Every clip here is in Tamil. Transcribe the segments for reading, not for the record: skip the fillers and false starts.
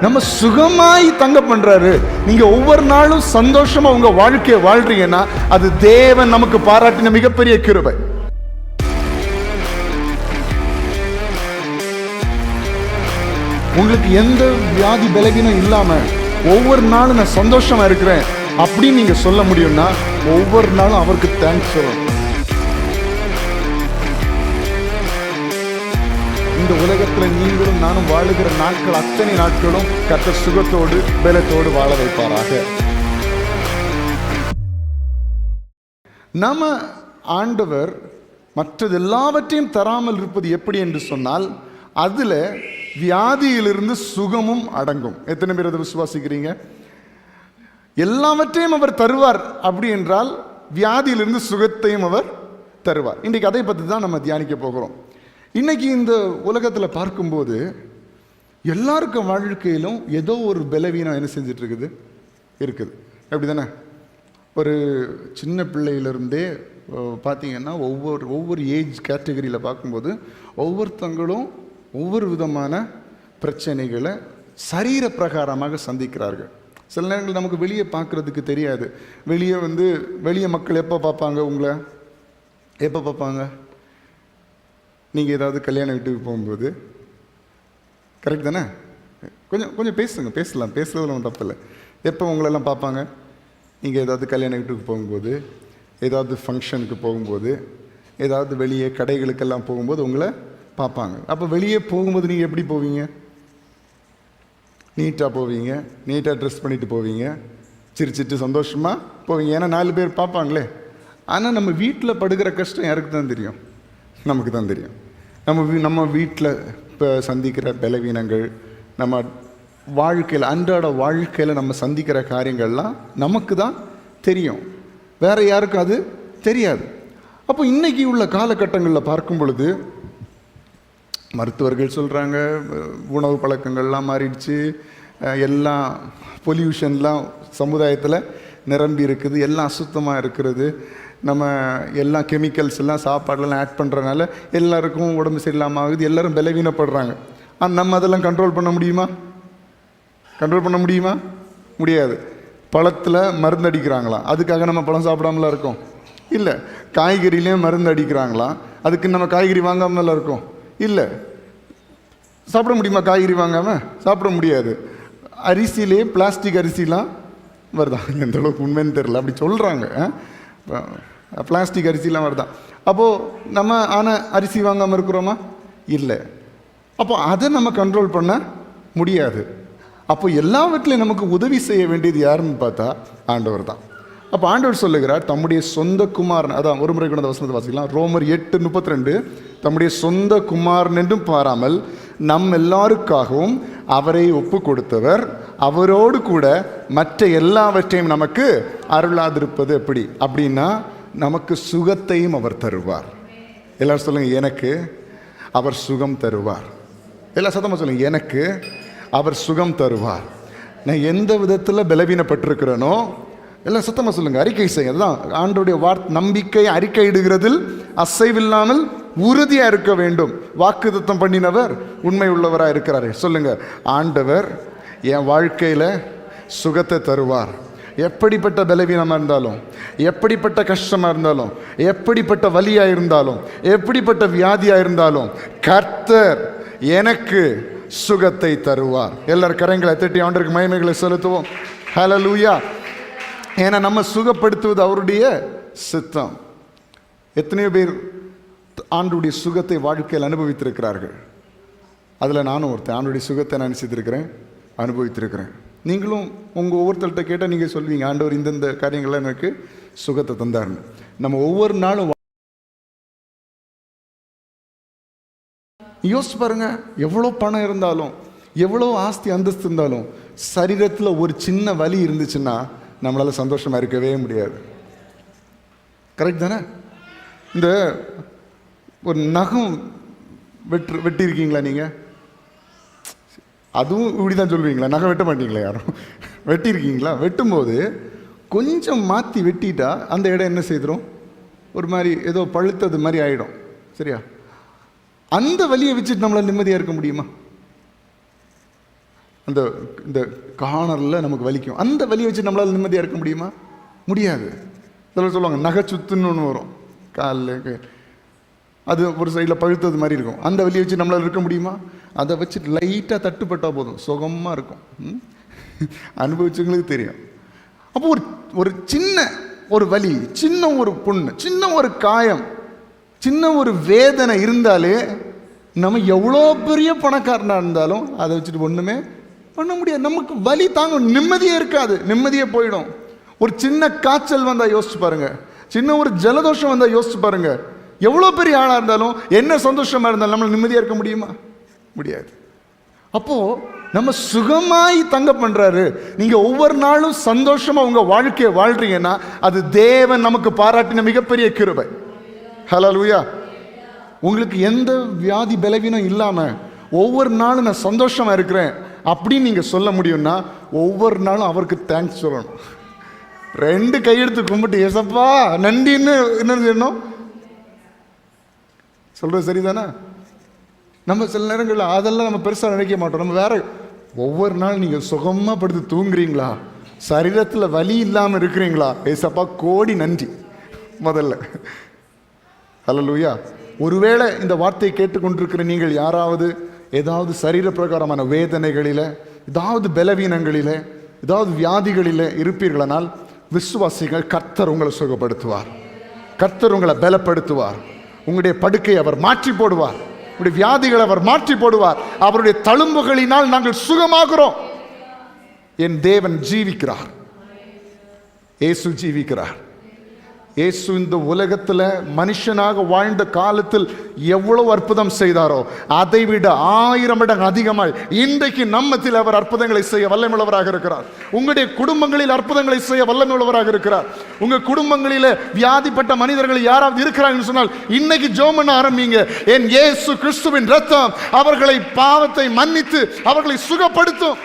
நம்ம சுகமாய் தங்க பண்றாரு. நீங்க ஒவ்வொரு நாளும் சந்தோஷமா உங்க வாழ்க்கையை வாழ்றீங்கன்னா அது தேவன் நமக்கு பாராட்டின மிகப்பெரிய கிருபை. உங்களுக்கு எந்த வியாதி பலவீனம் இல்லாம ஒவ்வொரு நாளும் நான் சந்தோஷமா இருக்கிறேன் அப்படின்னு நீங்க சொல்ல முடியும்னா ஒவ்வொரு நாளும் அவருக்கு தேங்க்ஸ் சொல்லணும். இந்த உலகத்துல நீங்களும் நானும் வாழுகிற நாட்கள் அத்தனை நாட்களும் கர்த்தர் சுகத்தோடு பலத்தோடு வாழ வைப்பாராக. நம்ம ஆண்டவர் மற்றது எல்லாவற்றையும் தராமல் இருப்பது எப்படி என்று சொன்னால் அதுல வியாதியிலிருந்து சுகமும் அடங்கும். எத்தனை பேர் அதை விசுவாசிக்கிறீங்க? எல்லாவற்றையும் அவர் தருவார் அப்படி என்றால் வியாதியிலிருந்து சுகத்தையும் அவர் தருவார். இன்றைக்கு அதை பற்றி தான் நம்ம தியானிக்க போகிறோம். இன்னைக்கு இந்த உலகத்தில் பார்க்கும்போது எல்லாருக்கும் வாழ்க்கையிலும் ஏதோ ஒரு பலவீனம் என்ன செஞ்சிட்டு இருக்குது. அப்படி தானே? ஒரு சின்ன பிள்ளையிலிருந்தே பார்த்தீங்கன்னா ஒவ்வொரு ஏஜ் கேட்டகரியில் பார்க்கும்போது ஒவ்வொருத்தங்களும் ஒவ்வொரு விதமான பிரச்சனைகளை சரீர பிரகாரமாக சந்திக்கிறார்கள். சில நேரங்கள் நமக்கு வெளியே பார்க்குறதுக்கு தெரியாது. வெளியே மக்கள் எப்போ பார்ப்பாங்க? உங்களை எப்போ பார்ப்பாங்க? நீங்கள் ஏதாவது கல்யாண வீட்டுக்கு போகும்போது. கரெக்ட் தானே? கொஞ்சம் பேசலாம், பேசுறதுல ஒன்றும் தப்பு இல்லை. எப்போ உங்களெல்லாம் பார்ப்பாங்க? நீங்கள் ஏதாவது கல்யாண வீட்டுக்கு போகும்போது, ஏதாவது ஃபங்க்ஷனுக்கு போகும்போது, ஏதாவது வெளியே கடைகளுக்கெல்லாம் போகும்போது உங்களை பார்ப்பாங்க. அப்போ வெளியே போகும்போது நீங்கள் எப்படி போவீங்க? நீட்டாக போவீங்க, நீட்டாக ட்ரெஸ் பண்ணிட்டு போவீங்க, சிரிச்சிட்டு சந்தோஷமாக போவீங்க. ஏன்னா 4 பேர் பார்ப்பாங்களே. ஆனால் நம்ம வீட்டில் படுகிற கஷ்டம் யாருக்கு தான் தெரியும்? நமக்கு தான் தெரியும். நம்ம வீட்டில் இப்போ சந்திக்கிற பலவீனங்கள், நம்ம வாழ்க்கையில் அன்றாட வாழ்க்கையில் நம்ம சந்திக்கிற காரியங்கள்லாம் நமக்கு தான் தெரியும், வேற யாருக்கும் அது தெரியாது. அப்போ இன்னைக்கு உள்ள காலகட்டங்களில் பார்க்கும் பொழுது மருத்துவர்கள் சொல்கிறாங்க உணவு பழக்கங்கள்லாம் மாறிடுச்சு, எல்லாம் பொல்யூஷன்லாம் சமுதாயத்தில் நிரம்பி இருக்குது, எல்லாம் அசுத்தமாக இருக்கிறது, நம்ம எல்லாம் கெமிக்கல்ஸ் எல்லாம் சாப்பாடெல்லாம் ஆட் பண்ணுறதுனால எல்லாருக்கும் உடம்பு சரியில்லாமல் ஆகுது, எல்லோரும் பலவீனப்படுறாங்க. ஆனால் நம்ம அதெல்லாம் கண்ட்ரோல் பண்ண முடியுமா? முடியாது. பழத்தில் மருந்து அடிக்கிறாங்களாம், அதுக்காக நம்ம பழம் சாப்பிடாமலாம் இருக்கோம்? இல்லை. காய்கறிலேயும் மருந்து அடிக்கிறாங்களாம், அதுக்கு நம்ம காய்கறி வாங்காமலாம் இருக்கோம்? இல்லை. சாப்பிட முடியுமா? காய்கறி வாங்காமல் சாப்பிட முடியாது. அரிசியிலே பிளாஸ்டிக் அரிசிலாம் வருதான், எந்த அளவுக்கு உண்மைன்னு தெரியல, அப்படி சொல்கிறாங்க. பிளாஸ்டிக் அரிசிலாம் வருதான். அப்போது நம்ம அரிசி வாங்காமல் இருக்கிறோமா? இல்லை. அப்போ அதை நம்ம கண்ட்ரோல் பண்ண முடியாது. அப்போ எல்லாவற்றிலையும் நமக்கு உதவி செய்ய வேண்டியது யாருன்னு பார்த்தா ஆண்டவர் தான். அப்போ ஆண்டவர் சொல்லுகிறார் தம்முடைய சொந்த குமாரன், அதான் ஒரு முறை கொண்ட வசனத்தை வாசிக்கலாம், ரோமர் 8:32, தம்முடைய சொந்த குமாரன் என்றும் பாராமல் நம் எல்லாருக்காகவும் அவரை ஒப்பு கொடுத்தவர் அவரோடு கூட மற்ற எல்லாவற்றையும் நமக்கு அருளாதிருப்பது எப்படி? அப்படின்னா நமக்கு சுகத்தையும் அவர் தருவார். எல்லாரும் சொல்லுங்க, எனக்கு அவர் சுகம் தருவார். எல்லா சத்தமாக சொல்லுங்க, எனக்கு அவர் சுகம் தருவார். நான் எந்த விதத்தில் பலவீனப்பட்டிருக்கிறேனோ எல்லாம் சத்தமாக சொல்லுங்க, அறிக்கை செய்ய. அதுதான் ஆண்டவருடைய நம்பிக்கை அறிக்கை இடுகிறதில் அசைவில்லாமல் உறுதியாக இருக்க வேண்டும். வாக்குத்தத்தம் பண்ணினவர் உண்மை உள்ளவராக இருக்கிறாரு. சொல்லுங்க, ஆண்டவர் என் வாழ்க்கையில் சுகத்தை தருவார். எப்படிப்பட்ட பலவீனமாக இருந்தாலும், எப்படிப்பட்ட கஷ்டமாக இருந்தாலும், எப்படிப்பட்ட வலியாக இருந்தாலும், எப்படிப்பட்ட வியாதியாக இருந்தாலும் கர்த்தர் எனக்கு சுகத்தை தருவார். எல்லாரும் கரங்களை தட்டி ஆண்டவருக்கு மகிமைகளை செலுத்துவோம். ஹல்லேலூயா. ஏன்னா நம்ம சுகப்படுத்துவது அவருடைய சித்தம். எத்தனையோ பேர் ஆண்டுடைய சுகத்தை வாழ்க்கையில் அனுபவித்திருக்கிறார்கள். அதில் நானும் ஒருத்தன். ஆண்டுடைய சுகத்தை நான் நினைச்சிருக்கிறேன், அனுபவித்திருக்கிறேன். நீங்களும் உங்கள் ஒவ்வொருத்தர்கிட்ட கேட்டால் நீங்கள் சொல்வீங்க, ஆண்டவர் இந்தந்த காரியங்கள்லாம் எனக்கு சுகத்தை தந்தாருன்னு. நம்ம ஒவ்வொரு நாளும் யோசிச்சு பாருங்க, எவ்வளோ பணம் இருந்தாலும், எவ்வளோ ஆஸ்தி அந்தஸ்து இருந்தாலும், சரீரத்தில் ஒரு சின்ன வலி இருந்துச்சுன்னா நம்மளால் சந்தோஷமாக இருக்கவே முடியாது. கரெக்ட் தானே? இந்த ஒரு நகம் வெட்டியிருக்கீங்களா நீங்கள்? அதுவும் இப்படி தான் சொல்லுவீங்களா? நகம் வெட்ட மாட்டீங்களா? யாரும் வெட்டியிருக்கீங்களா? வெட்டும்போது கொஞ்சம் மாற்றி வெட்டிட்டா அந்த இடம் என்ன செய்திடும்? ஒரு மாதிரி ஏதோ பழுத்தது மாதிரி ஆகிடும். சரியா? அந்த வலியை வச்சுட்டு நம்மளால் நிம்மதியாக இருக்க முடியுமா? அந்த இந்த கார்னரில் நமக்கு வலிக்கும். அந்த வலியை வச்சு நம்மளால் நிம்மதியாக இருக்க முடியுமா? முடியாது. சிலர் சொல்லுவாங்க நகைச்சுத்துன்னு ஒன்று வரும் காலில், அது ஒரு சைடில் பழுத்தது மாதிரி இருக்கும். அந்த வலியை வச்சு நம்மளால் இருக்க முடியுமா? அதை வச்சு லைட்டாக தட்டுப்பட்டால் போதும், சுகமாக இருக்கும். அனுபவிச்சவங்களுக்கு தெரியும். அப்போ ஒரு சின்ன ஒரு வலி, சின்ன ஒரு புண்ணு, சின்ன ஒரு காயம், சின்ன ஒரு வேதனை இருந்தாலே நம்ம எவ்வளோ பெரிய பணக்காரனாக இருந்தாலும் அதை வச்சுட்டு ஒன்றுமே பண்ண முடியாது. நமக்கு வலி தாங்கும், நிம்மதியே இருக்காது, நிம்மதியே போயிடும். ஒரு சின்ன காய்ச்சல் வந்தால் யோசிச்சு பாருங்க, சின்ன ஒரு ஜலதோஷம் வந்தால் யோசிச்சு பாருங்க, எவ்வளோ பெரிய ஆளாக இருந்தாலும் என்ன சந்தோஷமாக இருந்தாலும் நம்மளால் நிம்மதியாக இருக்க முடியுமா? முடியாது. அப்போ நம்ம சுகமாய் தங்க பண்றாரு. நீங்க ஒவ்வொரு நாளும் சந்தோஷமா உங்க வாழ்க்கையை வாழ்றீங்கன்னா அது தேவன் நமக்கு பாராட்டின மிகப்பெரிய கிருபை. ஹல்லேலூயா. உங்களுக்கு எந்த வியாதி பலவீனம் இல்லாம ஒவ்வொரு நாளும் நான் சந்தோஷமா இருக்கிறேன் அப்படின்னு நீங்க சொல்ல முடியும்னா ஒவ்வொரு நாளும் அவருக்கு தேங்க்ஸ் சொல்லணும். 2 கையெடுத்து கும்பிட்டு ஏசப்பா நன்றின்னு என்ன செய்யணும்? சொல்றது சரிதானே? நம்ம சில நேரங்களில் அதெல்லாம் நம்ம பெருசாக நினைக்க மாட்டோம். நம்ம வேற ஒவ்வொரு நாள் நீங்கள் சுகமாக படுத்து தூங்குறீங்களா, சரீரத்தில் வலி இல்லாமல் இருக்கிறீங்களா, ஏசப்பா கோடி நன்றி முதல்ல. ஹல்லேலூயா. ஒருவேளை இந்த வார்த்தையை கேட்டுக்கொண்டிருக்கிற நீங்கள் யாராவது ஏதாவது சரீர பிரகாரமான வேதனைகளில், ஏதாவது பலவீனங்களில், ஏதாவது வியாதிகளில் இருப்பீர்களானால் விசுவாசிகள், கர்த்தர் உங்களை சுகப்படுத்துவார், கர்த்தர் உங்களை பலப்படுத்துவார், உங்களுடைய படுக்கையை அவர் மாற்றி போடுவார், உங்களுடைய வியாதிகளை அவர் மாற்றி போடுவார். அவருடைய தழும்புகளினால் நாங்கள் சுகமாகிறோம். என் தேவன் ஜீவிக்கிறார், இயேசு ஜீவிக்கிறார். இயேசு இந்த உலகத்தில் மனுஷனாக வாழ்ந்த காலத்தில் எவ்வளவு அற்புதம் செய்தாரோ அதை விட 1000 மடங்கு அதிகமாய் இன்றைக்கு நம்மத்தில் அவர் அற்புதங்களை செய்ய வல்லமையுள்ளவராக இருக்கிறார். உங்களுடைய குடும்பங்களில் அற்புதங்களை செய்ய வல்லமையுள்ளவராக இருக்கிறார். உங்க குடும்பங்களில் வியாதிப்பட்ட மனிதர்கள் யாராவது இருக்கிறாங்கன்னு சொன்னால் இன்னைக்கு ஜெபம் பண்ண ஆரம்பிங்க. என் இயேசு கிறிஸ்துவின் இரத்தம் அவர்களை பாவத்தை மன்னித்து அவர்களை சுகப்படுத்தும்.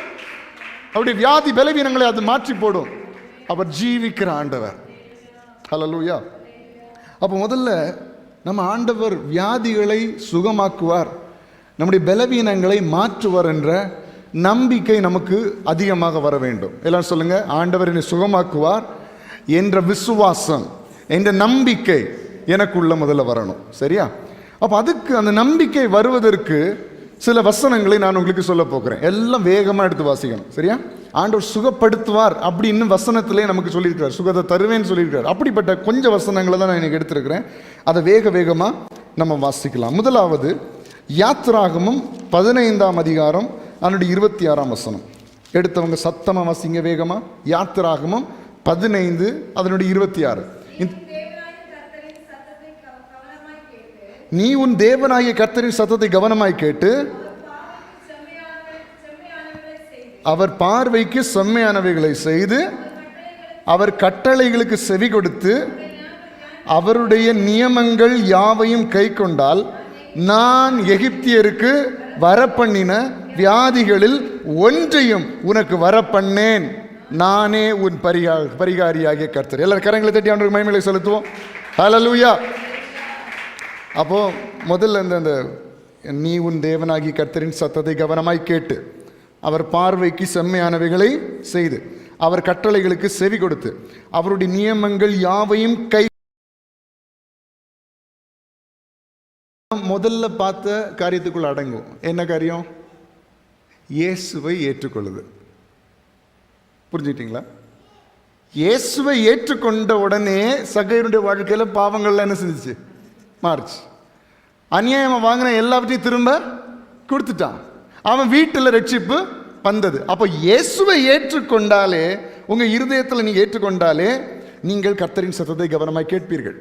அவருடைய வியாதி பலவீனங்களை அது மாற்றி போடும். அவர் ஜீவிக்கிற ஆண்டவர். ஹல்லேலூயா. அப்போ முதல்ல நம்ம ஆண்டவர் வியாதிகளை சுகமாக்குவார், நம்முடைய பலவீனங்களை மாற்றுவார் என்ற நம்பிக்கை நமக்கு அதிகமாக வர வேண்டும். எல்லாம் சொல்லுங்க, ஆண்டவர் என்னை சுகமாக்குவார் என்ற விசுவாசம், என்ற நம்பிக்கை எனக்குள்ள முதல்ல வரணும். சரியா? அப்போ அதுக்கு அந்த நம்பிக்கை வருவதற்கு சில வசனங்களை நான் உங்களுக்கு சொல்ல போகிறேன். எல்லாம் வேகமாக எடுத்து வாசிக்கணும். சரியா? ஆண்டவர் சுகப்படுத்துவார் அப்படின்னு வசனத்திலே நமக்கு சொல்லியிருக்கிறார், சுகத்தை தருவேன்னு சொல்லியிருக்கிறார். அப்படிப்பட்ட கொஞ்சம் வசனங்களை தான் நான் எனக்கு எடுத்திருக்கிறேன். அதை வேகமாக நம்ம வாசிக்கலாம். முதலாவது யாத்திராகமம் 15ஆம் அதிகாரம் அதனுடைய 26ஆம் வசனம். எடுத்தவங்க சத்தமாக வாசிங்க வேகமாக. யாத்திராகமம் 15 அதனுடைய 26. நீ உன் தேவனாகிய கர்த்தரின் சத்தத்தை கவனமாய் கேட்டு அவர் பார்வைக்கு செம்மையானவைகளை செய்து அவர் கட்டளைகளுக்கு செவி கொடுத்து அவருடைய நியமங்கள் யாவையும் கை கொண்டால் நான் எகிப்தியருக்கு வரப்பண்ணின வியாதிகளில் ஒன்றையும் உனக்கு வரப்பண்ணேன். நானே உன் பரிகாரியாகிய கர்த்தர். எல்லாரும் கரங்களை தட்டி அவனுக்கு மகிமையை செலுத்துவோம். ஹல்லேலூயா. அப்போ முதல்ல இந்த நீ உன் தேவனாகி கர்த்தரின் சத்தத்தை கவனமாய் கேட்டு அவர் பார்வைக்கு செம்மையானவைகளை செய்து அவர் கட்டளைகளுக்கு செவி கொடுத்து அவருடைய நியமங்கள் யாவையும் கை. முதல்ல பார்த்த காரியத்துக்குள்ள அடங்கும். என்ன காரியம்? இயேசுவை ஏற்றுக்கொள்ளுது. புரிஞ்சுக்கிட்டீங்களா? இயேசுவை ஏற்றுக்கொண்ட உடனே சகையனுடைய வாழ்க்கையில பாவங்கள்லாம் என்ன செஞ்சிச்சு? மாறுச்சு. அநியாயமாக வாங்கின எல்லாவற்றையும் திரும்ப கொடுத்துட்டான். அவன் வீட்டில் ரட்சிப்பு வந்தது. அப்போ இயேசுவை ஏற்றுக்கொண்டாலே, உங்க இருதயத்தில் நீங்க ஏற்றுக்கொண்டாலே நீங்கள் கர்த்தரின் சத்தத்தை கவனமாய் கேட்பீர்கள்.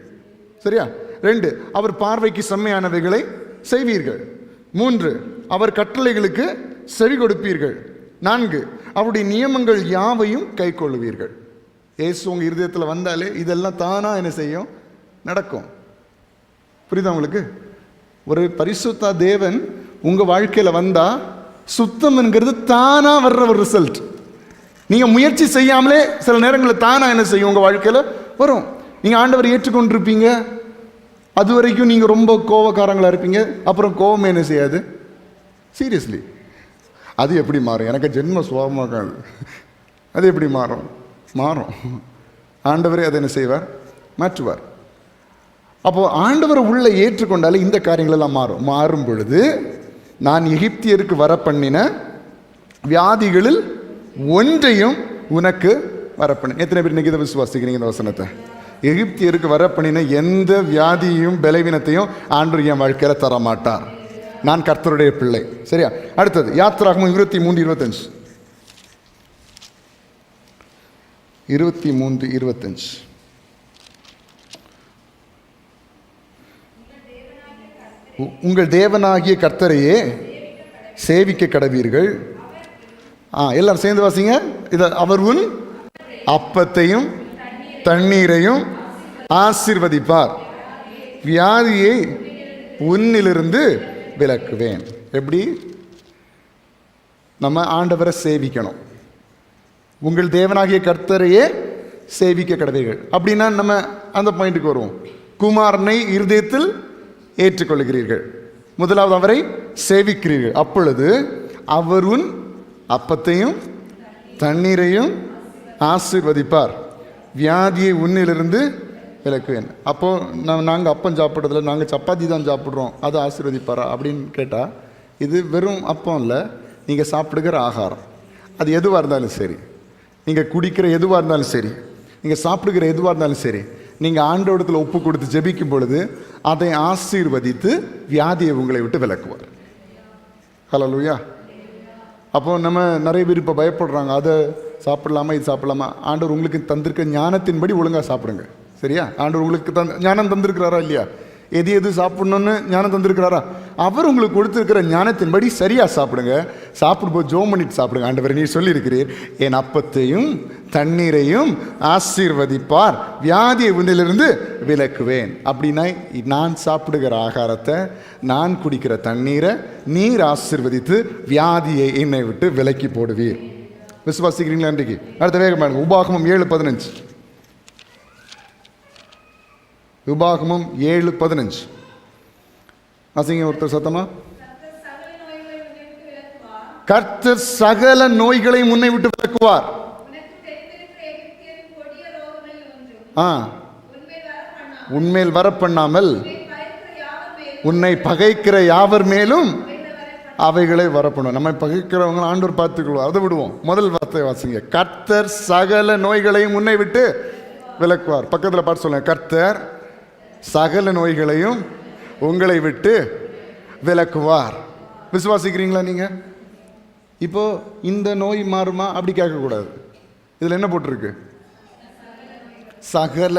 சரியா? 2, அவர் பார்வைக்கு செம்மையானவைகளை செய்வீர்கள். 3, அவர் கட்டளைகளுக்கு செவி கொடுப்பீர்கள். 4, அவருடைய நியமங்கள் யாவையும் கை கொள்ளுவீர்கள். இயேசு உங்க இருதயத்தில் வந்தாலே இதெல்லாம் தானா என்ன செய்யும்? நடக்கும். புரியுதா உங்களுக்கு? ஒரு பரிசுத்த தேவன் உங்க வாழ்க்கையில வந்தா சுத்தம் என்கிறது தானா வர்ற ஒரு ரிசல்ட். நீங்க முயற்சி செய்யாமலே சில நேரங்களில் தானா என்ன செய்யும்? உங்க வாழ்க்கையில வரும். நீங்க ஆண்டவரை ஏற்றுக்கொண்டிருப்பீங்க, அது வரைக்கும் நீங்க ரொம்ப கோபக்காரங்களா இருப்பீங்க. அப்புறம் கோபம் என்ன செய்யாது? சீரியஸ்லி அது எப்படி மாறும்? எனக்கு ஜென்ம சுபாவமாக அது எப்படி மாறும்? மாறும். ஆண்டவரே அதை என்ன செய்வார்? மாற்றுவார். அப்போது ஆண்டவரை உள்ள ஏற்றுக்கொண்டாலே இந்த காரியங்கள் எல்லாம் மாறும் பொழுது, நான் எகிப்தியருக்கு வர பண்ணின வியாதிகளில் ஒன்றையும் உனக்கு வர பண்ணி. எத்தனை பேர் இன்னைக்கு இதை விசுவாசிக்கிறீங்க இந்த வசனத்தை? எகிப்தியருக்கு வர பண்ணின எந்த வியாதியையும் பலவீனத்தையும் ஆண்டவர் என் வாழ்க்கையில் தர மாட்டார். நான் கர்த்தருடைய பிள்ளை. சரியா? அடுத்தது யாத்திராகமம் 23:25. 23:25. உங்கள் தேவனாகிய கர்த்தரையே சேவிக்க கடவீர்கள். எல்லாரும் சேர்ந்து வாசிங்க. இத அவர் உன் அப்பத்தையும் தண்ணீரையும் ஆசீர்வதிப்பார், வியாதியை உன்னிலிருந்து விலக்குவேன். எப்படி? நம்ம ஆண்டவரை சேவிக்கணும். உங்கள் தேவனாகிய கர்த்தரையே சேவிக்க கடவீர்கள் அப்படின்னா நம்ம அந்த பாயிண்ட்டுக்கு வருவோம். குமாரனை இருதயத்தில் ஏற்றுக்கொள்கிறீர்கள். முதலாவது அவரை சேவிக்கிறீர்கள். அப்பொழுது அவர் உன் அப்பத்தையும் தண்ணீரையும் ஆசீர்வதிப்பார், வியாதியை உன்னிலிருந்து விலக்குவேன். அப்போது நாங்கள் அப்பம் சாப்பிட்றதில்ல, நாங்கள் சப்பாத்தி தான் சாப்பிட்றோம், அது ஆசீர்வதிப்பாரா அப்படின்னு கேட்டால், இது வெறும் அப்பம் இல்லை, நீங்கள் சாப்பிடுகிற ஆகாரம். அது எதுவாக இருந்தாலும் சரி, நீங்கள் குடிக்கிற எதுவாக இருந்தாலும் சரி, நீங்கள் சாப்பிடுகிற எதுவாக இருந்தாலும் சரி, நீங்கள் ஆண்டவரிடத்தில் ஒப்பு கொடுத்து ஜெபிக்கும் பொழுது அதை ஆசீர்வதித்து வியாதியை உங்களை விட்டு விலக்குவார். ஹல்லேலூயா. அப்போ நம்ம நிறைய பேர் இப்போ பயப்படுறாங்க, அதை சாப்பிடலாமா இது சாப்பிடலாமா. ஆண்டவர் உங்களுக்கு தந்திருக்க ஞானத்தின்படி ஒழுங்காக சாப்பிடுங்க. சரியா? ஆண்டவர் உங்களுக்கு ஞானம் தந்திருக்கிறாரா இல்லையா? எது சாப்பிடணும்னு ஞானம் தந்திருக்கிறாரா? அவர் உங்களுக்கு கொடுத்துருக்கிற ஞானத்தின்படி சரியாக சாப்பிடுங்க. சாப்பிடும்போது ஜோம் பண்ணிட்டு சாப்பிடுங்க. ஆண்டவர் நீர் சொல்லியிருக்கிறீர், என் அப்பத்தையும் தண்ணீரையும் ஆசீர்வதிப்பார், வியாதியை உன்னிலிருந்து விலக்குவேன். அப்படின்னா நான் சாப்பிடுகிற ஆகாரத்தை, நான் குடிக்கிற தண்ணீரை நீர் ஆசீர்வதித்து வியாதியை என்னை விட்டு விலக்கி போடுவீர். விசுவாசிக்கிறீங்களா? இன்றைக்கு அடுத்த வேகமாக உபாகமம் 7:15. உபாகமம் 7:15 வாசிங்க ஒருத்தர் சத்தமா. கர்த்தர் சகல நோய்களை முன்னை விட்டு விலக்குவார். உன்மேல் வர பண்ணாமல் உன்னை பகைக்கிற யாவர் மேலும் அவைகளை வரப்படும். நம்மை பகைக்கிறவங்க ஆண்டவர் பார்த்துக்கொள்வோம், அதை விடுவோம். முதல் வார்த்தை வாசிங்க. கர்த்தர் சகல நோய்களையும் முன்னை விட்டு விலக்குவார். பக்கத்தில் பார்த்து சொல்லுங்க, கர்த்தர் சகல நோய்களையும் உங்களை விட்டு விலக்குவார். விசுவாசிக்கிறீங்களா நீங்க? இப்போ இந்த நோய் மாறுமா அப்படி கேட்கக்கூடாது. இதில் என்ன போட்டிருக்கு? சகல.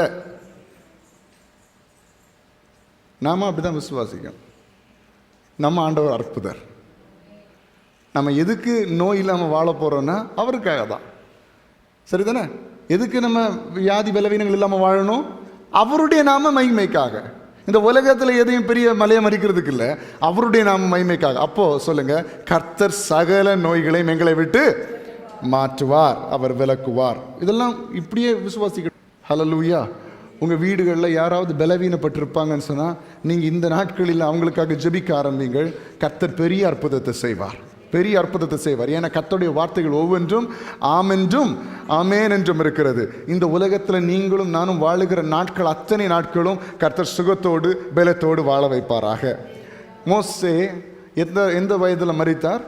நாம அப்படிதான் விசுவாசிக்கணும். நம்ம ஆண்டவர் அற்புதர். நம்ம எதுக்கு நோய் இல்லாமல் வாழ போறோம்னா அவருக்காக தான். சரிதானே? எதுக்கு நம்ம வியாதி பலவீனங்கள் இல்லாமல் வாழணும்? அவருடைய நாம மகிமைக்காக. இந்த உலகத்தில் எதையும் பெரிய மலையை மறிக்கிறதுக்கு இல்லை, அவருடைய நாம மகிமைக்காக. அப்போ சொல்லுங்க, கர்த்தர் சகல நோய்களையும் எங்களை விட்டு மாற்றுவார், அவர் விலக்குவார். இதெல்லாம் இப்படியே விசுவாசிக்க. ஹல்லேலூயா. உங்கள் வீடுகளில் யாராவது பலவீனப்பட்டிருப்பாங்கன்னு சொன்னால் நீங்கள் இந்த நாட்களில் அவங்களுக்காக ஜெபிக்க ஆரம்பிங்கள். கர்த்தர் பெரிய அற்புதத்தை செய்வார், பெரிய அற்புதத்தை செய்வார். ஏன்னா கர்த்தருடைய வார்த்தைகள் ஒவ்வொன்றும் ஆமென்றும் ஆமேன் என்றும் இருக்கிறது. இந்த உலகத்தில் நீங்களும் நானும் வாழுகிற நாட்கள் அத்தனை நாட்களும் கர்த்தர் சுகத்தோடு பலத்தோடு வாழ வைப்பாராக. மோசே எந்த வயதில் மரித்தார்?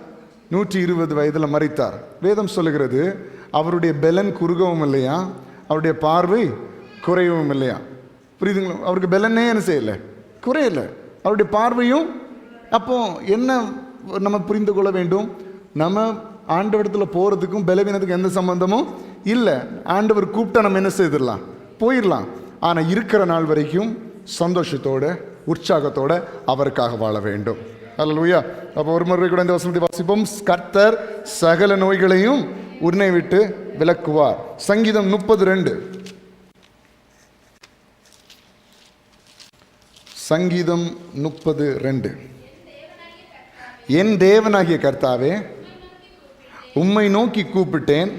120 வயதில் மரித்தார். வேதம் சொல்லுகிறது, அவருடைய பலன் குறுகவும் இல்லையா, அவருடைய பார்வை குறையவும் இல்லையா. புரியுதுங்களா? அவருக்கு பலனே என்ன செய்யலை, குறையலை, அவருடைய பார்வையும். அப்போ என்ன நம்ம புரிந்து கொள்ள வேண்டும்? நம்ம ஆண்டவரிடத்தில் போகிறதுக்கும் பலவீனத்துக்கும் எந்த சம்பந்தமும் இல்லை. ஆண்டவர் கூப்பிட்டா நம்ம என்ன செய்திடலாம், போயிடலாம். ஆனால் இருக்கிற நாள் வரைக்கும் சந்தோஷத்தோட உற்சாகத்தோட அவருக்காக வாழ வேண்டும். அல்லேலூயா. அப்போ ஒரு முறை கூட இந்த வசனத்தை வாசிப்போம். கர்த்தர் சகல நோய்களையும் உன்னை விட்டு விலக்குவார். சங்கீதம் 30:2. சங்கீதம் 30:2. என் தேவனாகிய கர்த்தாவே, உம்மை நோக்கி கூப்பிட்டேன்,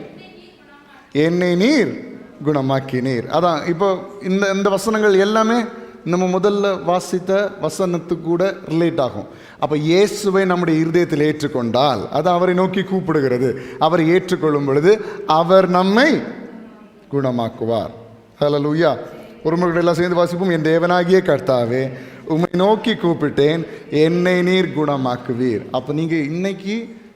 என்னை நீர் குணமாக்கினீர். அதான் இப்போ இந்த வசனங்கள் எல்லாமே நம்ம முதல்ல வாசித்த வசனத்துக்கு கூட ரிலேட் ஆகும். அப்போ இயேசுவை நம்முடைய இருதயத்தில் ஏற்றுக்கொண்டால் அது அவரை நோக்கி கூப்பிடுகிறது. அவரை ஏற்றுக்கொள்ளும் பொழுது அவர் நம்மை குணமாக்குவார். ஹல்லேலூயா. ஒரு முறை எல்லாம் சேர்ந்து வாசிப்போம். என் தேவனாகிய கர்த்தாவே, உம்மை நோக்கி கூப்பிட்டேன், என்னை நீர் குணமாக்குவீர். அப்போ நீங்கள் இன்னைக்கு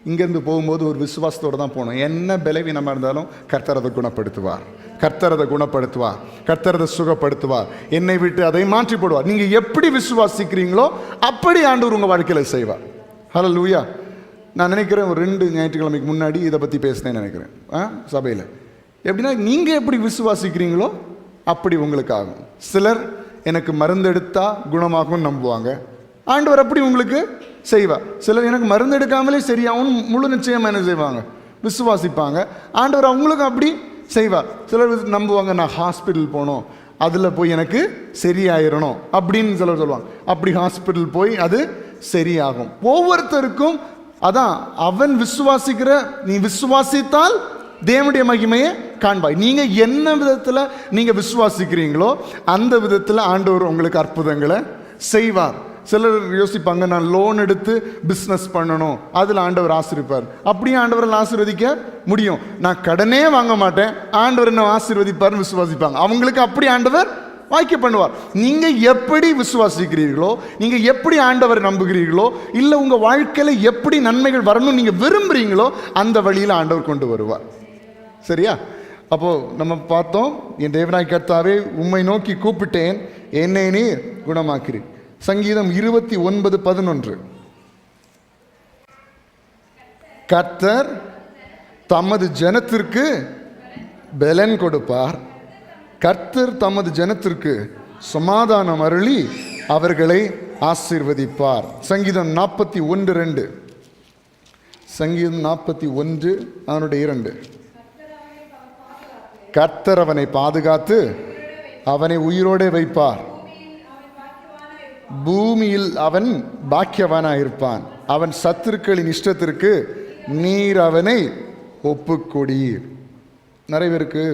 இங்கேருந்து போகும்போது ஒரு விசுவாசத்தோடு தான் போகணும். என்ன பலவீனமாக இருந்தாலும் கர்த்தர் அதை குணப்படுத்துவார், கர்த்தர் அதை குணப்படுத்துவார், கர்த்தர் அதை சுகப்படுத்துவார், என்னை விட்டு அதை மாற்றி போடுவார். நீங்கள் எப்படி விசுவாசிக்கிறீங்களோ அப்படி ஆண்டவர் உங்கள் வாழ்க்கையில் செய்வார். ஹல்லேலூயா. நான் நினைக்கிறேன் ஒரு 2 ஞாயிற்றுக்கிழமைக்கு முன்னாடி இதை பற்றி பேசினேன்னு நினைக்கிறேன் சபையில். எப்படின்னா நீங்கள் எப்படி விசுவாசிக்கிறீங்களோ அப்படி உங்களுக்கு ஆகும். சிலர் எனக்கு மருந்து எடுத்தா குணமாகும்னு நம்புவாங்க, ஆண்டவர் அப்படி உங்களுக்கு செய்வார். சிலர் எனக்கு மருந்து எடுக்காமலே சரியாகும் முழு நிச்சயமாக என்ன செய்வாங்க, விசுவாசிப்பாங்க, ஆண்டவர் அவங்களுக்கு அப்படி செய்வார். சிலர் நம்புவாங்க நான் ஹாஸ்பிட்டல் போனோம், அதில் போய் எனக்கு சரியாயிடணும் அப்படின்னு சிலர் சொல்லுவாங்க. அப்படி ஹாஸ்பிட்டல் போய் அது சரியாகும். ஒவ்வொருத்தருக்கும் அதான் அவன் விசுவாசிக்கிற, நீ விசுவாசித்தால் தேவனுடைய மகிமையை காண்பாய். நீங்க என்ன விதத்தில் நீங்க விசுவாசிக்கிறீங்களோ அந்த விதத்தில் ஆண்டவர் உங்களுக்கு அற்புதங்களை செய்வார். சிலர் யோசிப்பாங்க நான் லோன் எடுத்து பிஸ்னஸ் பண்ணணும், அதில் ஆண்டவர் ஆசீர்வதிப்பார். அப்படியே ஆண்டவரை ஆசீர்வதிக்க முடியும். நான் கடனே வாங்க மாட்டேன், ஆண்டவர் என்ன ஆசீர்வதிப்பார்னு விசுவாசிப்பாங்க. அவங்களுக்கு அப்படி ஆண்டவர் வாய்க்க பண்ணுவார். நீங்க எப்படி விசுவாசிக்கிறீர்களோ, நீங்க எப்படி ஆண்டவரை நம்புகிறீர்களோ, இல்லை உங்க வாழ்க்கையில எப்படி நன்மைகள் வரணும் நீங்க விரும்புறீங்களோ அந்த வழியில் ஆண்டவர் கொண்டு வருவார். சரியா? அப்போ நம்ம பார்த்தோம், என் தேவனாய் கர்த்தாவே உம்மை நோக்கி கூப்பிட்டேன், என்னை நீர் குணமாக்கிறீர். சங்கீதம் 29:11 கர்த்தர் தமது ஜனத்திற்கு பலன் கொடுப்பார், கர்த்தர் தமது ஜனத்திற்கு சமாதானம் அருளி அவர்களை ஆசீர்வதிப்பார். சங்கீதம் 41:2 சங்கீதம் 41:2 கர்த்தர் அவனை பாதுகாத்து அவனை உயிரோடே வைப்பார், பூமியில் அவன் பாக்கியவானாயிருப்பான், அவன் சத்துருக்களின் இஷ்டத்திற்கு நீர் அவனை ஒப்புக்கொடீர். நிறைய பேருக்கு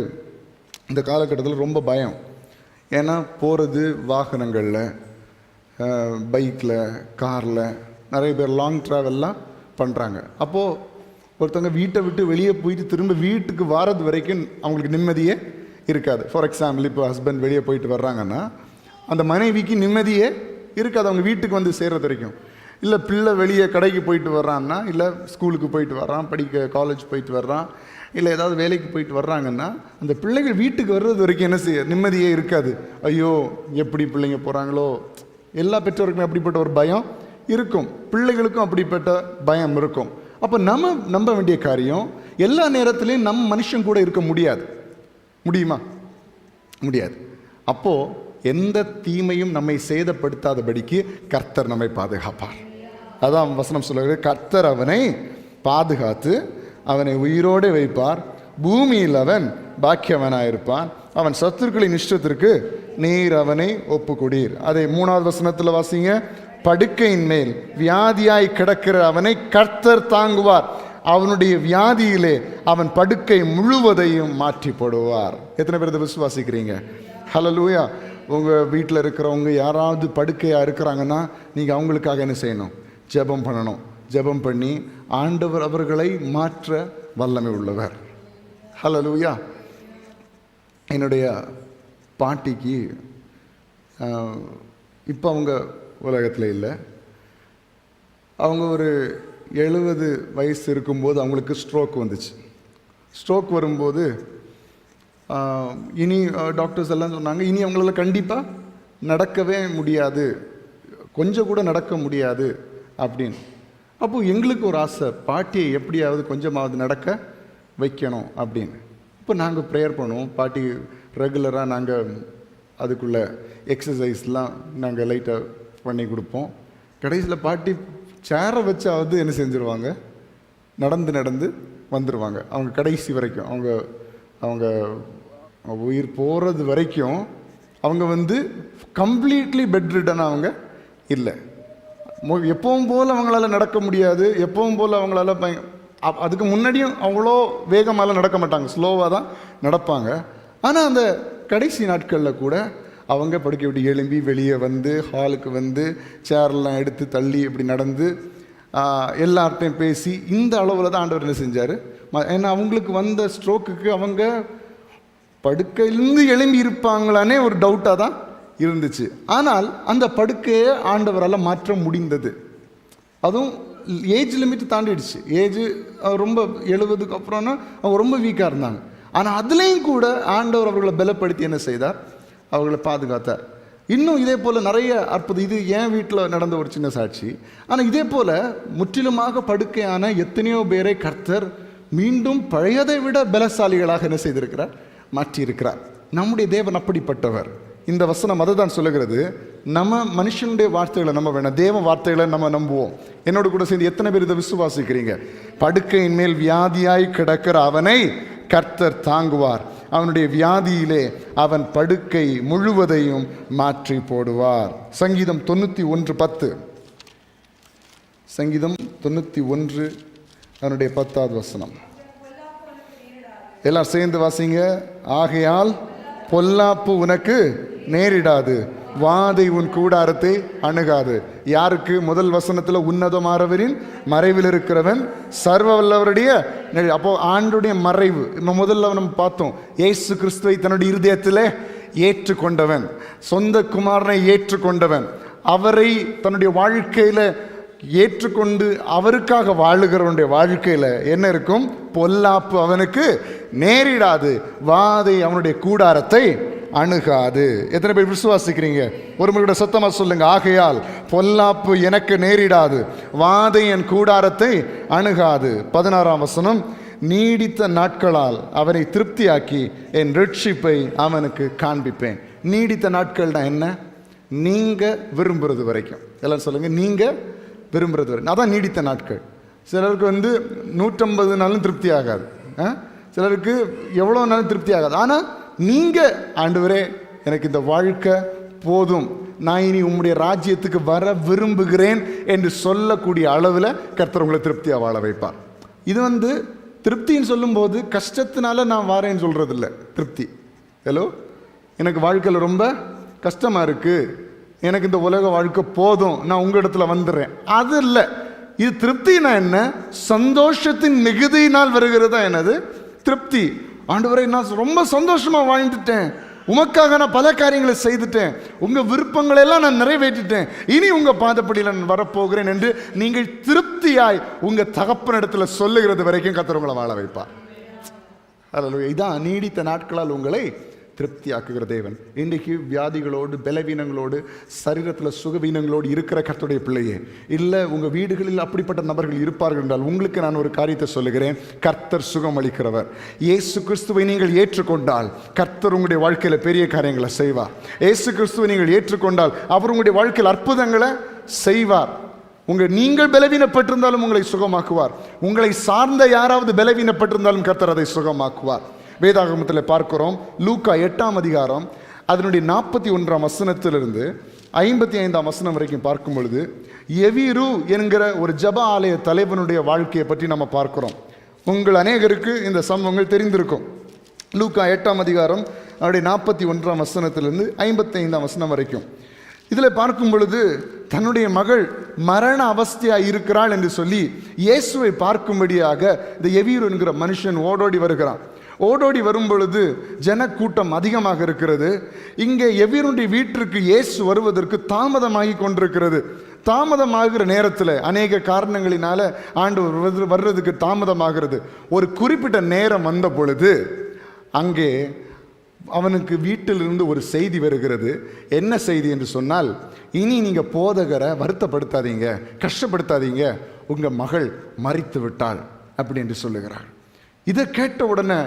இந்த காலகட்டத்தில் ரொம்ப பயம். ஏன்னா போகிறது வாகனங்களில், பைக்கில், காரில் நிறைய பேர் லாங் ட்ராவல்லாம் பண்ணுறாங்க. அப்போது ஒருத்தவங்க வீட்டை விட்டு வெளியே போயிட்டு திரும்ப வீட்டுக்கு வாரது வரைக்கும் அவங்களுக்கு நிம்மதியே இருக்காது. ஃபார் எக்ஸாம்பிள், இப்போ ஹஸ்பண்ட் வெளியே போயிட்டு வர்றாங்கன்னா அந்த மனைவிக்கு நிம்மதியே இருக்காது அவங்க வீட்டுக்கு வந்து சேர்றது வரைக்கும். இல்லை பிள்ளை வெளியே கடைக்கு போயிட்டு வர்றான்னா, இல்லை ஸ்கூலுக்கு போயிட்டு வர்றான், படிக்க காலேஜ் போயிட்டு வர்றான், இல்லை ஏதாவது வேலைக்கு போயிட்டு வர்றாங்கன்னா அந்த பிள்ளைகள் வீட்டுக்கு வர்றது வரைக்கும் என்ன செய்ய நிம்மதியே இருக்காது. ஐயோ எப்படி பிள்ளைங்க போகிறாங்களோ, எல்லா பெற்றோருக்குமே அப்படிப்பட்ட ஒரு பயம் இருக்கும், பிள்ளைகளுக்கும் அப்படிப்பட்ட பயம் இருக்கும். அப்போ நம்ம நம்ப வேண்டிய காரியம், எல்லா நேரத்துலையும் நம்ம மனுஷன் கூட இருக்க முடியாது. முடியுமா? முடியாது. அப்போது எந்த தீமையும் நம்மை சேதப்படுத்தாதபடிக்கு கர்த்தர் நம்மை பாதுகாப்பார். அதான் வசனம் சொல்லுகிறது, கர்த்தர் அவனை பாதுகாத்து அவனை உயிரோடு வைப்பார், பூமியில் அவன் பாக்கியவனாயிருப்பான், அவன் சத்துருக்களின் இஷ்டத்திற்கு நீர் அவனை ஒப்புக்கொடீர். அதை 3வது வசனத்தில் வாசிங்க. படுக்கையின் மேல் வியாதியாய் கிடக்கிற அவனை கர்த்தர் தாங்குவார், அவனுடைய வியாதியிலே அவன் படுக்கை முழுவதையும் மாற்றி போடுவார். எத்தனை பேர் இதை விசுவாசிக்கிறீங்க? ஹல்லேலூயா. உங்கள் வீட்டில் இருக்கிறவங்க யாராவது படுக்கையாக இருக்கிறாங்கன்னா நீங்கள் அவங்களுக்காக என்ன செய்யணும்? ஜெபம் பண்ணணும். ஜெபம் பண்ணி ஆண்டவர் அவர்களை மாற்ற வல்லமை உள்ளவர். ஹல்லேலூயா. என்னுடைய பாட்டிக்கு இப்போ அவங்க உலகத்தில் இல்லை, அவங்க ஒரு 70 வயசு இருக்கும்போது அவங்களுக்கு ஸ்ட்ரோக் வந்துச்சு. ஸ்ட்ரோக் வரும்போது இனி டாக்டர்ஸ் எல்லாம் சொன்னாங்க, இனி அவங்களால கண்டிப்பாக நடக்கவே முடியாது, கொஞ்சம் கூட நடக்க முடியாது அப்படின்னு. அப்போது எங்களுக்கு ஒரு ஆசை, பாட்டியை எப்படியாவது கொஞ்சமாவது நடக்க வைக்கணும் அப்படின்னு. இப்போ நாங்கள் ப்ரேயர் பண்ணுவோம். பாட்டி ரெகுலராக நாங்கள் அதுக்குள்ளே எக்ஸசைஸ்லாம் நாங்கள் லைட்டாக பண்ணி கொடுப்போம். கடைசியில் பாட்டி சேரை வச்சாவது என்ன செஞ்சுருவாங்க, நடந்து நடந்து வந்துடுவாங்க. அவங்க கடைசி வரைக்கும் அவங்க உயிர் போகிறது வரைக்கும் அவங்க வந்து கம்ப்ளீட்லி பெட் ரிட்டன் அவங்க இல்லை. எப்பவும் போல் அவங்களால நடக்க முடியாது, எப்பவும் போல் அவங்களால அதுக்கு முன்னாடியும் அவ்வளோ வேகமாலாம் நடக்க மாட்டாங்க, ஸ்லோவாக தான் நடப்பாங்க. ஆனால் அந்த கடைசி நாட்களில் கூட அவங்க படுக்கை விட்டு எழும்பி வெளியே வந்து ஹாலுக்கு வந்து சேர்லாம் எடுத்து தள்ளி இப்படி நடந்து எல்லார்ட்டையும் பேசி இந்த அளவில் தான் ஆண்டவர் என்ன செஞ்சார். ஏன்னா அவங்களுக்கு வந்த ஸ்ட்ரோக்குக்கு அவங்க படுக்கையிலிருந்து எழும்பி இருப்பாங்களானே ஒரு டவுட்டாக தான் இருந்துச்சு. ஆனால் அந்த படுக்கையை ஆண்டவரால் மாற்ற முடிந்தது. அதுவும் ஏஜ் லிமிட் தாண்டிடுச்சு. ஏஜ் ரொம்ப 70க்கு அப்புறம்னா அவங்க ரொம்ப வீக்காக இருந்தாங்க. ஆனால் அதுலேயும் கூட ஆண்டவர் அவர்களை பலப்படுத்தி என்ன செய்தார், அவர்களை பாதுகாத்தார். இன்னும் இதே போல் நிறைய அற்புதம். இது என் வீட்டில் நடந்த ஒரு சின்ன சாட்சி. ஆனால் இதே போல் முற்றிலுமாக படுக்கையான எத்தனையோ பேரை கர்த்தர் மீண்டும் பழையதை விட பலசாலிகளாக என்ன செய்திருக்கிறார், மாற்றியிருக்கிறார். நம்முடைய தேவன் அப்படிப்பட்டவர். இந்த வசனம் அதை தான் சொல்லுகிறது. நம்ம மனுஷனுடைய வார்த்தைகளை நம்ப வேணாம், தேவ வார்த்தைகளை நம்ம நம்புவோம். என்னோட கூட சேர்ந்து எத்தனை பேர் இதை விசுவாசிக்கிறீங்க? படுக்கையின் மேல் வியாதியாய் கிடக்கிற அவனை கர்த்தர் தாங்குவார், அவனுடைய வியாதியிலே அவன் படுக்கை முழுவதையும் மாற்றி போடுவார். சங்கீதம் 91:10. சங்கீதம் 91 அவனுடைய 10வது வசனம். எல்லாம் சேர்ந்து வாசிங்க. ஆகையால் பொல்லாப்பு உனக்கு நேரிடாது, வாதை உன் கூடாரத்தை அணுகாது. யாருக்கு? முதல் வசனத்தில் உன்னதமானவரின் மறைவில் இருக்கிறவன் சர்வ வல்லவருடைய. அப்போ ஆண்டுடைய மறைவு முதல்ல நம்ம பார்த்தோம். இயேசு கிறிஸ்துவை தன்னுடைய இருதயத்தில் ஏற்றுக்கொண்டவன், சொந்த குமாரனை ஏற்றுக்கொண்டவன், அவரை தன்னுடைய வாழ்க்கையில் ஏற்றுக்கொண்டு அவருக்காக வாழுகிறவனுடைய வாழ்க்கையில் என்ன இருக்கும்? பொல்லாப்பு அவனுக்கு நேரிடாது, வாதை அவனுடைய கூடாரத்தை அணுகாது. எத்தனை பேர் விசுவாசிக்கிறீங்க? ஒரு முறை சத்தமா சொல்லுங்க. ஆகையால் பொல்லாப்பு எனக்கு நேரிடாது, வாதை என் கூடாரத்தை அணுகாது. 16ஆம் வசனம். நீடித்த நாட்களால் அவனை திருப்தியாக்கி என் ரட்சிப்பை அவனுக்கு காண்பிப்பேன். நீடித்த நாட்கள்னா என்ன? நீங்க விரும்புறது வரைக்கும். எல்லாம் சொல்லுங்க, நீங்க விரும்புறது வரைக்கும். அதான் நீடித்த நாட்கள். சிலருக்கு 150 நாளும் திருப்தி ஆகாது, சிலருக்கு எவ்வளோ நாளும் திருப்தி ஆகாது. ஆனால் நீங்கள் ஆண்டவரே எனக்கு இந்த வாழ்க்கை போதும், நான் இனி உம்முடைய ராஜ்யத்துக்கு வர விரும்புகிறேன் என்று சொல்லக்கூடிய அளவில் கர்த்தர் உங்களை திருப்தியாக வாழ வைப்பார். இது திருப்தின்னு சொல்லும்போது கஷ்டத்தினால நான் வாரேன்னு சொல்கிறது இல்லை. திருப்தி, ஹலோ, எனக்கு வாழ்க்கையில் ரொம்ப கஷ்டமாக இருக்குது, எனக்கு இந்த உலக வாழ்க்கை போதும், நான் உங்கள் இடத்துல வந்துடுறேன், அது இல்லை. இது திருப்தினா என்ன? சந்தோஷத்தின் மிகுதியினால் வருகிறதா என்னது திருப்தி. ஆண்டவரே நான் ரொம்ப சந்தோஷமாக வாழ்ந்துட்டேன், உமக்காக நான் பல காரியங்களை செய்துட்டேன், உங்கள் விருப்பங்களெல்லாம் நான் நிறைவேற்றிட்டேன், இனி உங்கள் பாதப்படியில் நான் வரப்போகிறேன் என்று நீங்கள் திருப்தியாய் உங்கள் தகப்பனிடத்துல சொல்லுகிறது வரைக்கும் கர்த்தர் உங்களை வாழ வைப்பார். அல்லேலூயா. இதான் நீடித்த நாட்களால் உங்களை திருப்தியாக்குகிற தேவன். இன்றைக்கு வியாதிகளோடு, பலவீனங்களோடு, சரீரத்தில் சுகவீனங்களோடு இருக்கிற கர்த்தருடைய பிள்ளையே, இல்லை உங்கள் வீடுகளில் அப்படிப்பட்ட நபர்கள் இருப்பார்கள் என்றால் உங்களுக்கு நான் ஒரு காரியத்தை சொல்லுகிறேன். கர்த்தர் சுகம் அளிக்கிறவர். இயேசு கிறிஸ்துவை நீங்கள் ஏற்றுக்கொண்டால் கர்த்தர் உங்களுடைய வாழ்க்கையில் பெரிய காரியங்களை செய்வார். இயேசு கிறிஸ்துவை நீங்கள் ஏற்றுக்கொண்டால் அவர் உங்களுடைய வாழ்க்கையில் அற்புதங்களை செய்வார். நீங்கள் பலவீனப்பட்டிருந்தாலும் உங்களை சுகமாக்குவார். உங்களை சார்ந்த யாராவது பலவீனப்பட்டிருந்தாலும் கர்த்தர் அதை சுகமாக்குவார். வேதாகமத்தில் பார்க்கிறோம். லூக்கா 8ஆம் அதிகாரம் அதனுடைய 41ஆம் வசனத்திலிருந்து 55ஆம் வசனம் வரைக்கும் பார்க்கும் பொழுது எவீரு என்கிற ஒரு ஜப ஆலய தலைவனுடைய வாழ்க்கையை பற்றி நம்ம பார்க்கிறோம். உங்கள் அநேகருக்கு இந்த சம்பவங்கள் தெரிந்திருக்கும். லூக்கா 8ஆம் அதிகாரம் அதனுடைய 41ஆம் வசனத்திலிருந்து 55ஆம் வசனம் வரைக்கும் இதில் பார்க்கும் பொழுது தன்னுடைய மகள் மரண அவஸ்தையாக இருக்கிறாள் என்று சொல்லி இயேசுவை பார்க்கும்படியாக இந்த எவீரு என்கிற மனுஷன் ஓடோடி வருகிறான். ஓடோடி வரும் பொழுது ஜனக்கூட்டம் அதிகமாக இருக்கிறது. இங்கே எவீருடைய வீட்டிற்கு இயேசு வருவதற்கு தாமதமாகி கொண்டிருக்கிறது. தாமதமாகிற நேரத்தில் அநேக காரணங்களினால ஆண்டவர் வர்றதுக்கு தாமதமாகிறது. ஒரு குறிப்பிட்ட நேரம் வந்த பொழுது அங்கே அவனுக்கு வீட்டிலிருந்து ஒரு செய்தி வருகிறது. என்ன செய்தி என்று சொன்னால், இனி நீங்கள் போதகரை வருத்தப்படுத்தாதீங்க, கஷ்டப்படுத்தாதீங்க, உங்கள் மகள் மரித்து விட்டாள் அப்படி என்று சொல்லுகிறார். இதை கேட்ட உடனே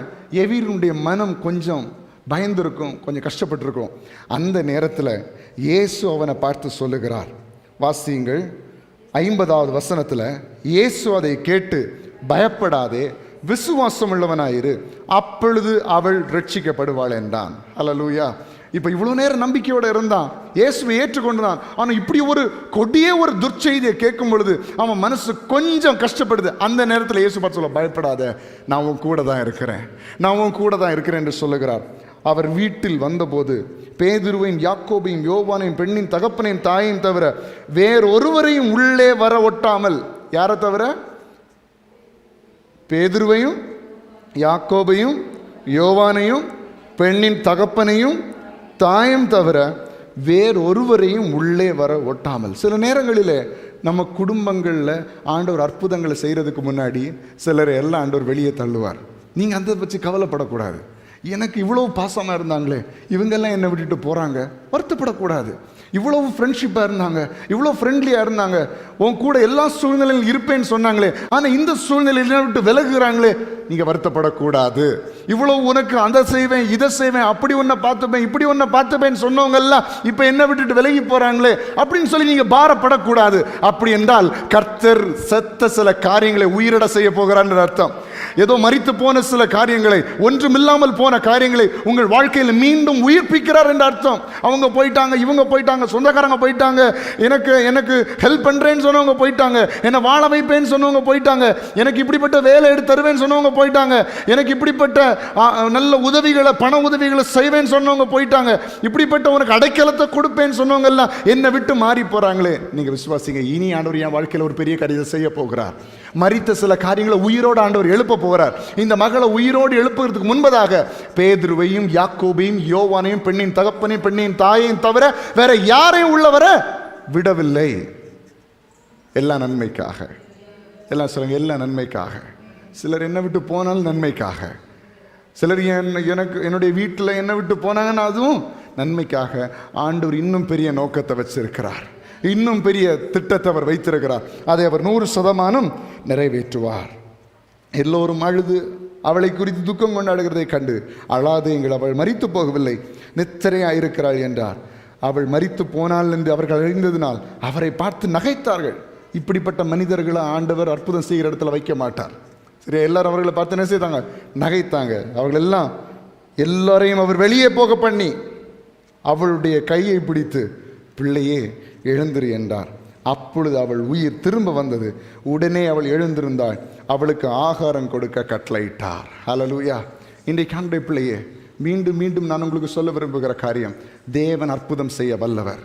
எவீருடைய மனம் கொஞ்சம் பயந்திருக்கும், கொஞ்சம் கஷ்டப்பட்டிருக்கும். அந்த நேரத்தில் இயேசு அவனை பார்த்து சொல்லுகிறார். வாசியுங்கள் 50வது வசனத்தில். இயேசு அதை கேட்டு பயப்படாதே, விசுவாசம் உள்ளவனாயிரு, அப்பொழுது அவள் ரட்சிக்கப்படுவாள் என்றான். அல்லேலூயா. இப்போ இவ்வளோ நேரம் நம்பிக்கையோடு இருந்தான், இயேசுவை ஏற்றுக்கொண்டான். ஆனால் இப்படி ஒரு கொடிய ஒரு துர்ச்செய்தியை கேட்கும் பொழுது அவன் மனசு கொஞ்சம் கஷ்டப்படுது. அந்த நேரத்தில் இயேசு பார்த்து சொல்ல, பயப்படாத, நான் உன் கூட தான் இருக்கிறேன், நான் உன் கூட தான் இருக்கிறேன் என்று சொல்லுகிறார். அவர் வீட்டில் வந்தபோது பேதுருவையும் யாக்கோபையும் யோவானையும் பெண்ணின் தகப்பனையும் தாயையும் தவிர வேறொருவரையும் உள்ளே வர ஒட்டாமல். யாரை தவிர? பேதுருவையும் யாக்கோபையும் யோவானையும் பெண்ணின் தகப்பனையும் தாயும் தவிர வேறொருவரையும் உள்ளே வர ஒட்டாமல். சில நேரங்களில் நம்ம குடும்பங்களில் ஆண்டவர் அற்புதங்களை செய்கிறதுக்கு முன்னாடி சிலர் எல்லாம் ஆண்டவர் வெளியே தள்ளுவார். நீங்கள் அதை வச்சு கவலைப்படக்கூடாது. எனக்கு இவ்வளவு பாசமாக இருந்தாங்களே, இவங்கெல்லாம் என்னை விட்டுட்டு போகிறாங்க, வருத்தப்படக்கூடாது. இவ்வளவு ஃப்ரெண்ட்ஷிப்பாக இருந்தாங்க, இவ்வளோ ஃப்ரெண்ட்லியாக இருந்தாங்க, உன் கூட எல்லா சூழ்நிலையில் இருப்பேன்னு சொன்னாங்களே, ஆனால் இந்த சூழ்நிலையில விட்டு விலகுறாங்களே, நீங்கள் வருத்தப்படக்கூடாது. இவ்வளவு உனக்கு அதை செய்வேன் இதை செய்வேன், அப்படி ஒன்றை பார்த்துப்பேன் இப்படி ஒன்றை பார்த்துப்பேன்னு சொன்னவங்கெல்லாம் இப்போ என்ன விட்டுட்டு விலகி போகிறாங்களே அப்படின்னு சொல்லி நீங்கள் பாரப்படக்கூடாது. அப்படி என்றால் கர்த்தர் செத்த சில காரியங்களை உயிரிட செய்ய போகிறான்னு அர்த்தம். ஏதோ மரித்து போன சில காரியங்களை, ஒன்றுமில்லாமல் போன காரியங்களை உங்கள் வாழ்க்கையில் மீண்டும் உயிர்ப்பிக்கிறார் என்ற அர்த்தம். அவங்க போயிட்டாங்க, இவங்க போயிட்டாங்க, சொந்தக்காரங்க போயிட்டாங்க, எனக்கு ஹெல்ப் பண்றேன்னு சொன்னவங்க போயிட்டாங்க, என்னை வாழ வைப்பேன்னு சொன்னவங்க போயிட்டாங்க, எனக்கு இப்படிப்பட்ட வேலை எடுத்து தருவேன்னு சொன்னவங்க போயிட்டாங்க, எனக்கு இப்படிப்பட்ட நல்ல உதவிகளை பண உதவிகளை செய்வேன்னு சொன்னவங்க போயிட்டாங்க, இப்படிப்பட்ட உனக்கு அடைக்கலத்தை கொடுப்பேன்னு சொன்னவங்க எல்லாம் என்னை விட்டு மாறி போறாங்களே. நீங்க விசுவாசிங்க, இனி ஆண்டவர் என் வாழ்க்கையில் ஒரு பெரிய காரியத்தை செய்ய போகிறார். மரித்த சில காரியங்களை உயிரோடு ஆண்டவர் எழுப்ப போகிறார். இந்த மகளை உயிரோடு எழுப்புறதுக்கு முன்பதாக பேதுருவையும் யாக்கோபையும் யோவானையும் பெண்ணின் தகப்பனையும் பெண்ணின் தாயையும் தவிர வேற யாரையும் உள்ளவர விடவில்லை. எல்லா நன்மைக்காக. எல்லாம் சொல்லுங்க, எல்லா நன்மைக்காக. சிலர் என்னை விட்டு போனாலும் நன்மைக்காக, சிலர் எனக்கு என்னுடைய வீட்டில் என்னை விட்டு போனாங்கன்னா அதுவும் நன்மைக்காக. ஆண்டவர் இன்னும் பெரிய நோக்கத்தை வச்சிருக்கிறார், இன்னும் பெரிய திட்டத்தை அவர் வைத்திருக்கிறார். அதை அவர் 100% நிறைவேற்றுவார். எல்லோரும் அழுது அவளை குறித்து துக்கம் கொண்டாடுகிறதை கண்டு அழாதேங்கள், அவள் மரித்து போகவில்லை, நித்திரையாக இருக்கிறாள் என்றார். அவள் மரித்து போனாள் என்று அவர்கள் அறிந்ததினால் அவரை பார்த்து நகைத்தார்கள். இப்படிப்பட்ட மனிதர்களை ஆண்டவர் அற்புதம் செய்கிற இடத்துல வைக்க மாட்டார். சரி, எல்லாரும் அவர்களை பார்த்து என்ன செய்தாங்க? நகைத்தாங்க. அவர்கள் எல்லாம் எல்லாரையும் அவர் வெளியே போக பண்ணி அவளுடைய கையை பிடித்து பிள்ளையே எழுந்திரு என்றார். அப்பொழுது அவள் உயிர் திரும்ப வந்தது. உடனே அவள் எழுந்திருந்தாள். அவளுக்கு ஆகாரம் கொடுக்க கட்டளையிட்டார். ஹல்லேலூயா. இன்றைக்கு ஆண்டவருடைய பிள்ளையே, மீண்டும் மீண்டும் நான் உங்களுக்கு சொல்ல விரும்புகிற காரியம், தேவன் அற்புதம் செய்ய வல்லவர்.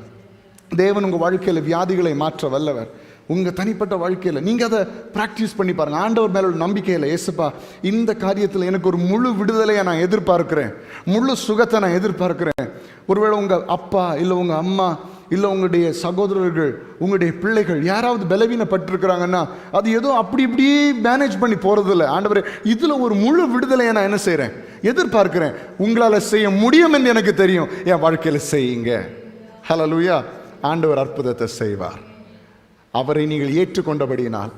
தேவன் உங்கள் வாழ்க்கையில் வியாதிகளை மாற்ற வல்லவர். உங்கள் தனிப்பட்ட வாழ்க்கையில் நீங்கள் அதை ப்ராக்டிஸ் பண்ணி பாருங்கள். ஆண்டவர் மேலே உள்ள நம்பிக்கையில், ஏசுப்பா இந்த காரியத்தில் எனக்கு ஒரு முழு விடுதலையை நான் எதிர்பார்க்கிறேன், முழு சுகத்தை நான் எதிர்பார்க்கிறேன். ஒருவேளை உங்கள் அப்பா இல்லை உங்கள் அம்மா இல்லை உங்களுடைய சகோதரர்கள் உங்களுடைய பிள்ளைகள் யாராவது பலவீனப்பட்டிருக்கிறாங்கன்னா அது ஏதோ அப்படி இப்படி மேனேஜ் பண்ணி போகிறது இல்லை. ஆண்டவரே, இதில் ஒரு முழு விடுதலையை நான் என்ன செய்கிறேன், எதிர்பார்க்கிறேன். உங்களால் செய்ய முடியும் என்று எனக்கு தெரியும், என் வாழ்க்கையில் செய்யுங்க. ஹல்லேலூயா. ஆண்டவர் அற்புதத்தை செய்வார். அவரை நீங்கள் ஏற்றுக்கொண்டபடியினால்,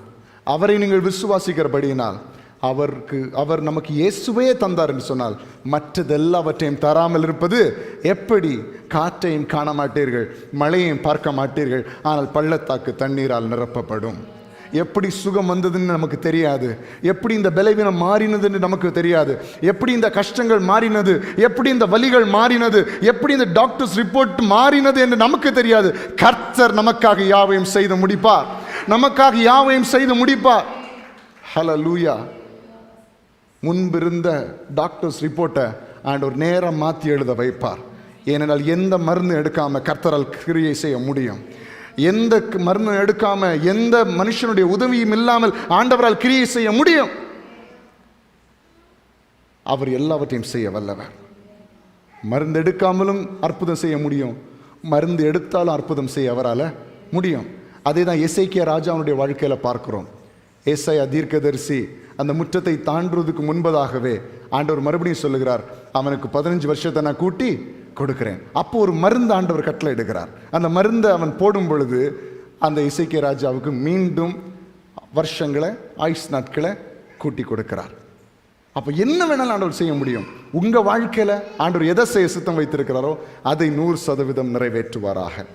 அவரை நீங்கள் விசுவாசிக்கிறபடியினால், அவர் நமக்கு இயேசுவே தந்தார் என்று சொன்னால் மற்றதெல்லாவற்றையும் தராமல் இருப்பது எப்படி? காற்றையும் காண மாட்டீர்கள், மழையையும் பார்க்க மாட்டீர்கள், ஆனால் பள்ளத்தாக்கு தண்ணீரால் நிரப்பப்படும். எப்படி சுகம் வந்ததுன்னு நமக்கு தெரியாது, எப்படி இந்த பலவீனம் மாறினதுன்னு நமக்கு தெரியாது, எப்படி இந்த கஷ்டங்கள் மாறினது, எப்படி இந்த வலிகள் மாறினது, எப்படி இந்த டாக்டர்ஸ் ரிப்போர்ட் மாறினது என்று நமக்கு தெரியாது. கர்த்தர் நமக்காக யாவையும் செய்து முடிப்பார், நமக்காக யாவையும் செய்து முடிப்பார். ஹல்லேலூயா. முன்பிருந்த டாக்டர்ஸ் ரிப்போர்ட்டை ஆண்டவர் நேரம் மாற்றி எழுத வைப்பார். ஏனென்றால் எந்த மருந்து எடுக்காமல் கர்த்தரால் கிரியை செய்ய முடியும். எந்த மருந்து எடுக்காம, எந்த மனுஷனுடைய உதவியும் இல்லாமல் ஆண்டவரால் கிரியை செய்ய முடியும். அவர் எல்லாவற்றையும் செய்ய வல்லவர். மருந்து எடுக்காமலும் அற்புதம் செய்ய முடியும், மருந்து எடுத்தாலும் அற்புதம் செய்ய அவரால் முடியும். அதே தான் எசேக்கியா ராஜாவுடைய வாழ்க்கையில் பார்க்கிறோம். ஏசாயா தீர்க்கதரிசி அந்த முற்றத்தை தாண்டுவதற்கு முன்பதாகவே ஆண்டவர் மறுபடியும் சொல்லுகிறார், அவனுக்கு 15 வருஷத்தை நான் கூட்டி கொடுக்கிறேன். அப்போ ஒரு மருந்து ஆண்டவர் கட்டளை எடுக்கிறார். அந்த மருந்தை அவன் போடும் பொழுது அந்த எசேக்கியா ராஜாவுக்கு மீண்டும் வருஷங்களை, ஆயுஷ் நாட்களை கூட்டி கொடுக்கிறார். அப்போ என்ன வேணாலும் ஆண்டவர் செய்ய முடியும். உங்கள் வாழ்க்கையில் ஆண்டவர் எதை செய்ய சித்தம் வைத்திருக்கிறாரோ அதை 100% நிறைவேற்றுவாராக.